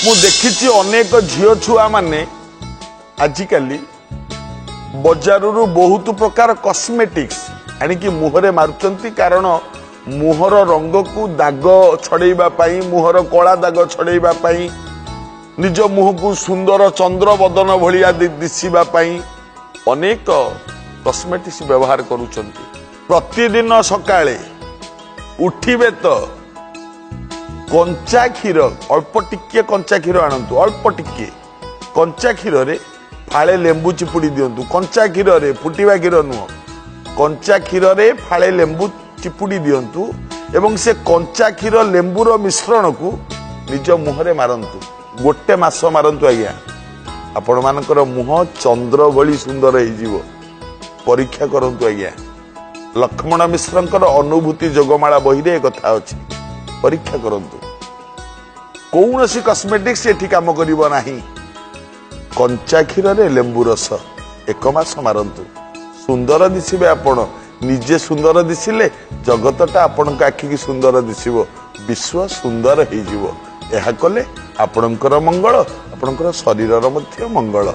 मु देखी अनेक झील छुआ माने आजिकाली बजार बहुत प्रकार कॉस्मेटिक्स आनिकी मुहरे मारुचंती कारण मुहर रंग को दाग छड़ेबा पाई मुहर कला दाग छड़ेबा पाई निज मुह को सुंदर चंद्र बदन भलिया दिशिबा पाई अनेक कॉस्मेटिक्स व्यवहार करूचंती। प्रतिदिन सकाळे उठिबे तो कंचा क्षीर अल्प टिके कंचा क्षीर आणंतु अल्प टिके कंचा क्षीर रे फाळे लेंबू चिपुड़ी दियंतु। कंचा क्षीर रे फुटिबा क्षीर नुह कंचा क्षीर रे फाळे लेंबू चिपुड़ी दियंतु एवं से कंचा क्षीर लेंबूर मिश्रण को निज मुहरे मारंतु। गोटे मास मारंतु आज्ञा आपण मानकर मुह चंद्र भली सुंदर हो जिवो। परीक्षा करंतु आज्ञा लक्ष्मण मिश्रंकर अनुभूति जोगमाला बही रे कथा अछि परीक्षा करंतु। कौन सी कॉस्मेटिक्स एठी काम करिवो नाही। कंचा क्षीर रे लेंबू रस एक मास मारंतु सुंदर दिसिबे। आपण निजे सुंदर दिसिले जगतटा आपण आखि की सुंदर दिसिबो विश्व सुंदर हो जिवो। यह कले आपणकर मंगल आपणकर शरीरर मध्य मंगल।